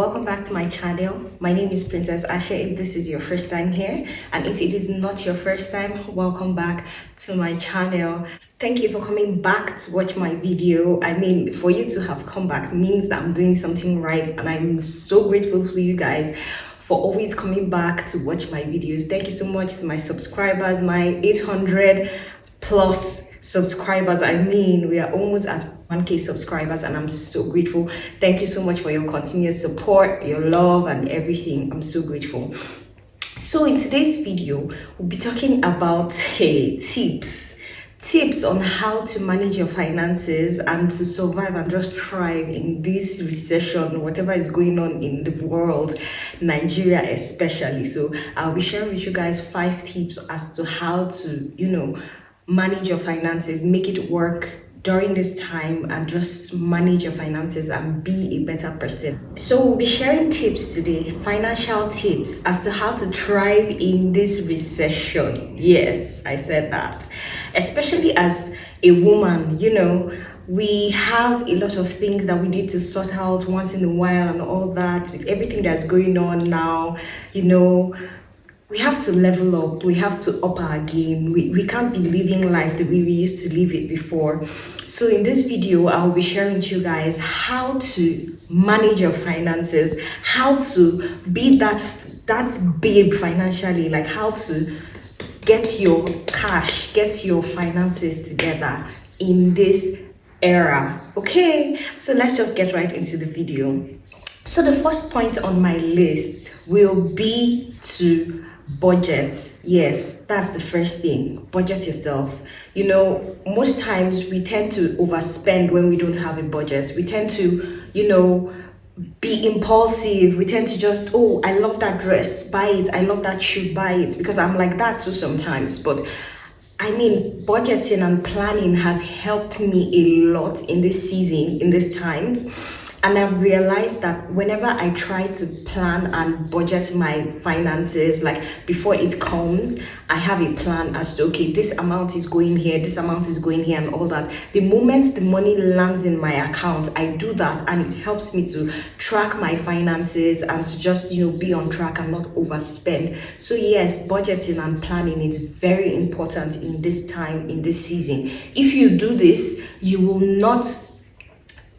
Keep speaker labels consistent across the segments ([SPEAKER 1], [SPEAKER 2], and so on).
[SPEAKER 1] welcome back to my channel. My name is Princess Ashe if this is your first time here, and if it is not your first time, welcome back to my channel. Thank you for coming back to watch my video. I mean, for you to have come back means that I'm doing something right, and I'm so grateful to you guys for always coming back to watch my videos. Thank you so much to my subscribers, my 800 plus subscribers. I mean, we are almost at 1k subscribers, and I'm so grateful. Thank you so much for your continued support, your love, and everything. I'm so grateful. So in today's video, we'll be talking about tips on how to manage your finances and to survive and just thrive in this recession, whatever is going on in the world, Nigeria especially. So I'll be sharing with you guys 5 tips as to how to, manage your finances, make it work during this time, and just manage your finances and be a better person. So we'll be sharing tips today, financial tips as to how to thrive in this recession. Yes, I said that. Especially as a woman, we have a lot of things that we need to sort out once in a while and all that. With everything that's going on now, we have to level up, we have to up our game. We can't be living life the way we used to live it before. So in this video, I'll be sharing with you guys how to manage your finances, how to be that babe financially, like how to get your cash, get your finances together in this era. Okay, so let's just get right into the video. So the first point on my list will be to budget. Yes, that's the first thing. Budget yourself. Most times we tend to overspend when we don't have a budget. We tend to, be impulsive. We tend to just, oh, I love that dress, buy it. I love that shoe, buy it. Because I'm like that too sometimes. But I mean, budgeting and planning has helped me a lot in this season, in these times. And I've realized that whenever I try to plan and budget my finances, like before it comes, I have a plan as to, okay, this amount is going here, this amount is going here, and all that. The moment the money lands in my account, I do that, and it helps me to track my finances and to just, be on track and not overspend. So yes, budgeting and planning is very important in this time, in this season. If you do this, you will not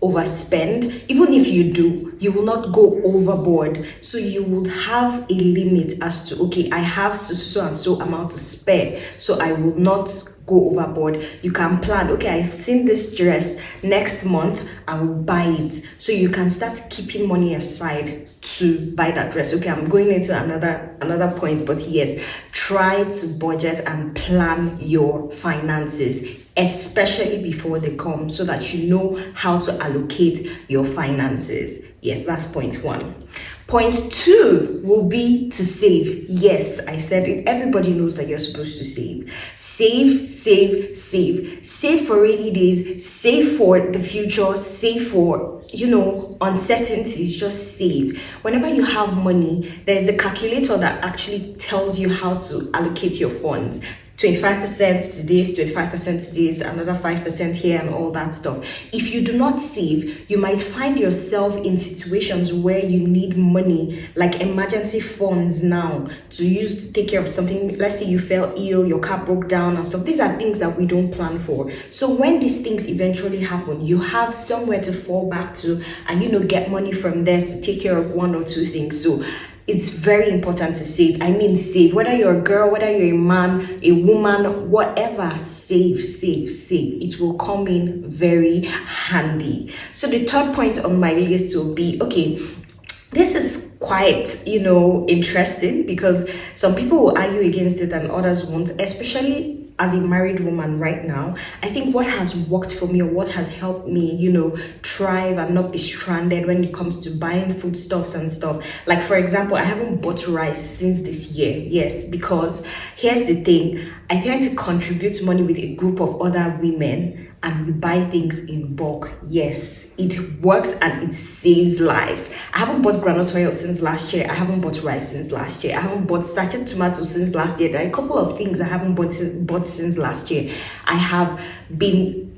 [SPEAKER 1] overspend. Even if you do, you will not go overboard. So you would have a limit as to, okay, I have so and so amount to spare, so I will not go overboard. You can plan, okay, I've seen this dress, next month I will buy it. So you can start keeping money aside to buy that dress. Okay, I'm going into another point, but yes, try to budget and plan your finances, especially before they come, so that you know how to allocate your finances. Yes, that's point 1. Point 2 will be to save. Yes, I said it. Everybody knows that you're supposed to save. Save. Save for rainy days. Save for the future. Save for, uncertainties. Just save. Whenever you have money, there's the calculator that actually tells you how to allocate your funds. 25% to this, 25% to this, another 5% here, and all that stuff. If you do not save, you might find yourself in situations where you need money, like emergency funds now, to use to take care of something. Let's say you fell ill, your car broke down and stuff. These are things that we don't plan for. So when these things eventually happen, you have somewhere to fall back to and, get money from there to take care of 1 or 2 things. So it's very important to save. I mean, save. Whether you're a girl, whether you're a man, a woman, whatever, save. It will come in very handy. So the third point on my list will be, okay, this is quite, interesting, because some people will argue against it and others won't, especially as a married woman right now. I think what has worked for me, or what has helped me, thrive and not be stranded when it comes to buying foodstuffs and stuff. Like, for example, I haven't bought rice since this year. Yes, because here's the thing. I tend to contribute money with a group of other women, and we buy things in bulk. Yes, it works and it saves lives. I haven't bought groundnut oil since last year. I haven't bought rice since last year. I haven't bought sachet tomatoes since last year. There are a couple of things I haven't bought since last year. I have been,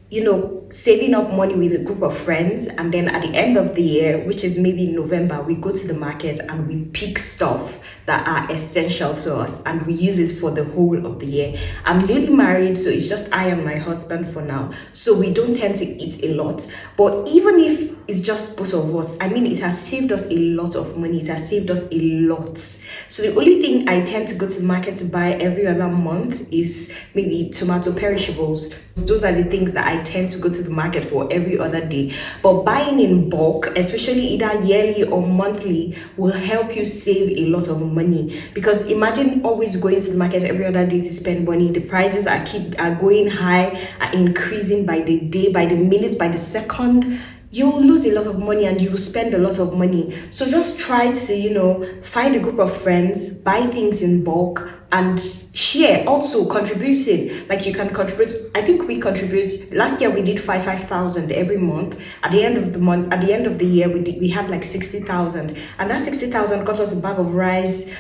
[SPEAKER 1] saving up money with a group of friends, and then at the end of the year, which is maybe November, we go to the market and we pick stuff that are essential to us and we use it for the whole of the year. I'm newly married, so it's just I and my husband for now, so we don't tend to eat a lot. But even if it's just both of us, I mean, it has saved us a lot of money. It has saved us a lot. So the only thing I tend to go to market to buy every other month is maybe tomato perishables. Those are the things that I tend to go to the market for every other day. But buying in bulk, especially either yearly or monthly, will help you save a lot of money. Because imagine always going to the market every other day to spend money. The prices are going high, are increasing by the day, by the minute, by the second. You'll lose a lot of money and you will spend a lot of money. So just try to, find a group of friends, buy things in bulk, and share. Also contributing, like you can contribute. I think we contribute. Last year we did 5,000 every month. At the end of the month, at the end of the year, we had like 60,000, and that 60,000 got us a bag of rice,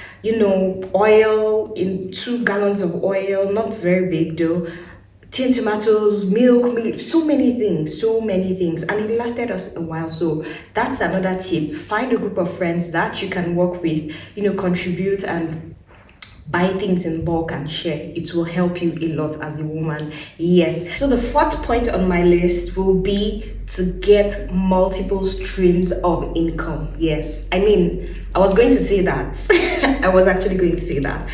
[SPEAKER 1] oil, in 2 gallons of oil, not very big though. Tin tomatoes, milk, so many things, and it lasted us a while. So that's another tip. Find a group of friends that you can work with, contribute and buy things in bulk and share. It will help you a lot as a woman. Yes. So the 4th point on my list will be to get multiple streams of income. Yes, I mean, I was going to say that. I was actually going to say that.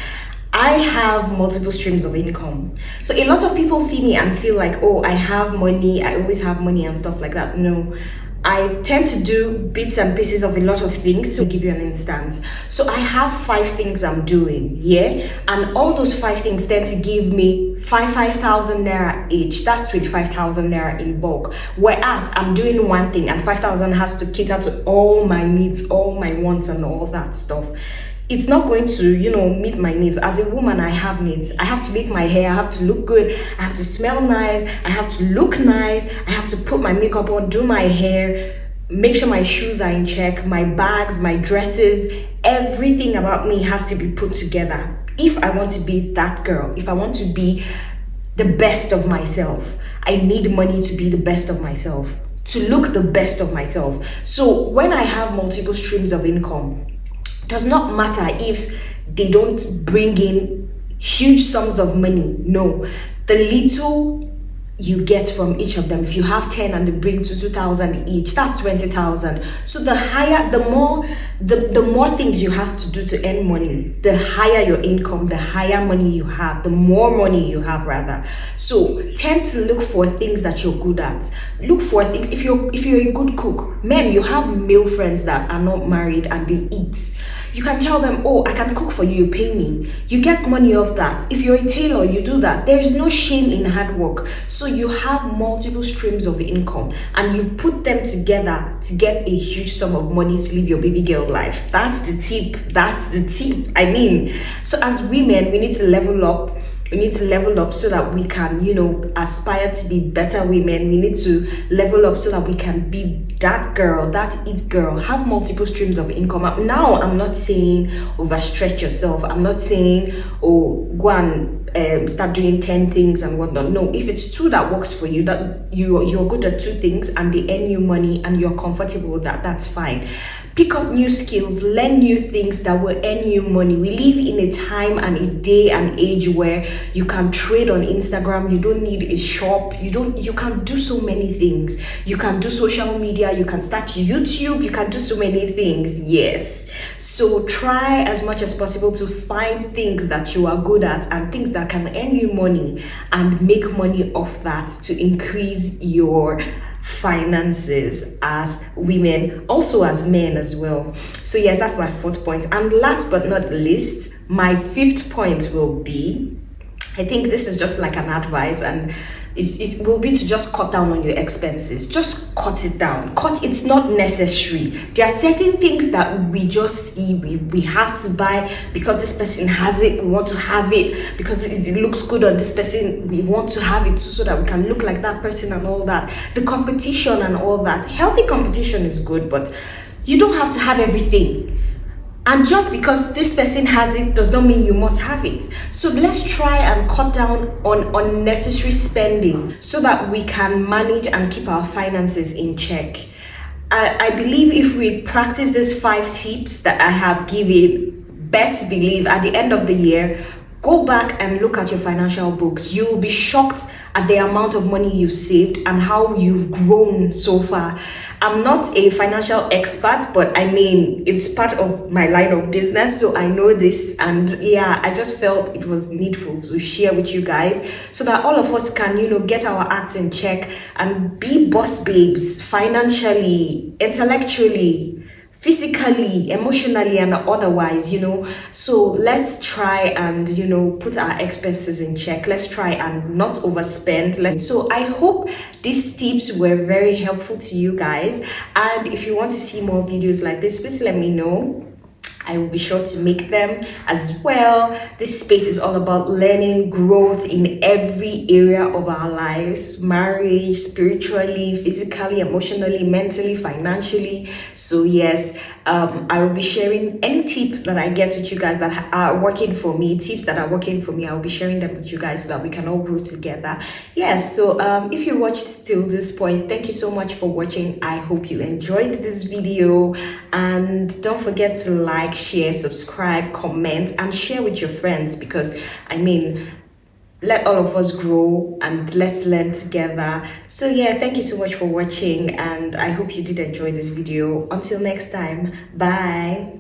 [SPEAKER 1] I have multiple streams of income. So a lot of people see me and feel like, oh, I have money, I always have money and stuff like that. No, I tend to do bits and pieces of a lot of things. So I'll give you an instance. So I have 5 things I'm doing, yeah? And all those 5 things tend to give me 5,000 naira each. That's 25,000 naira in bulk. Whereas I'm doing one thing and 5,000 has to cater to all my needs, all my wants and all that stuff. It's not going to, meet my needs. As a woman, I have needs. I have to make my hair, I have to look good, I have to smell nice, I have to look nice, I have to put my makeup on, do my hair, make sure my shoes are in check, my bags, my dresses, everything about me has to be put together. If I want to be that girl, if I want to be the best of myself, I need money to be the best of myself, to look the best of myself. So when I have multiple streams of income, does not matter if they don't bring in huge sums of money. No, the little you get from each of them, if you have 10 and they bring to 2,000 each, that's 20,000. So the more things you have to do to earn money, the higher your income, the higher money you have, the more money you have rather. So tend to look for things that you're good at. Look for things. If you're a good cook, men, you have male friends that are not married and they eat. You can tell them, oh, I can cook for you, you pay me. You get money off that. If you're a tailor, you do that. There's no shame in hard work. So you have multiple streams of income and you put them together to get a huge sum of money to live your baby girl life. That's the tip. I mean, so as women, we need to level up. We need to level up so that we can, aspire to be better women. We need to level up so that we can be that girl, that it girl, have multiple streams of income. Now, I'm not saying overstretch yourself. I'm not saying, oh, go and start doing 10 things and whatnot. No, if it's 2 that works for you, that you're good at 2 things and they earn you money and you're comfortable with that, that's fine. Pick up new skills, learn new things that will earn you money. We live in a time and a day and age where you can trade on Instagram. You don't need a shop. You can do so many things. You can do social media. You can start YouTube. You can do so many things. Yes. So try as much as possible to find things that you are good at and things that can earn you money and make money off that to increase your finances as women, also as men as well. So yes, that's my 4th point. And last but not least, my 5th point will be, I think this is just like an advice, and it will be to just cut down on your expenses. Just cut it down. It's not necessary. There are certain things that we just see, we have to buy because this person has it, we want to have it, because it looks good on this person, we want to have it so that we can look like that person and all that. The competition and all that. Healthy competition is good, but you don't have to have everything. And just because this person has it does not mean you must have it. So let's try and cut down on unnecessary spending so that we can manage and keep our finances in check. I believe if we practice these 5 tips that I have given, best believe at the end of the year, go back and look at your financial books. You will be shocked at the amount of money you've saved and how you've grown so far. I'm not a financial expert, but I mean, it's part of my line of business, so I know this. And yeah, I just felt it was needful to share with you guys so that all of us can, get our acts in check and be boss babes financially, intellectually, physically, emotionally, and otherwise. So let's try and put our expenses in check. Let's try and not overspend. So I hope these tips were very helpful to you guys, and if you want to see more videos like this, please let me know. I will be sure to make them as well. This space is all about learning, growth in every area of our lives: marriage, spiritually, physically, emotionally, mentally, financially. So yes, I will be sharing any tips that I get with you guys that are working for me, tips that are working for me. I will be sharing them with you guys so that we can all grow together. Yes, so if you watched till this point, thank you so much for watching. I hope you enjoyed this video, and don't forget to like, share, subscribe, comment, and share with your friends, because I mean, let all of us grow and let's learn together. So yeah, thank you so much for watching, and I hope you did enjoy this video. Until next time, bye.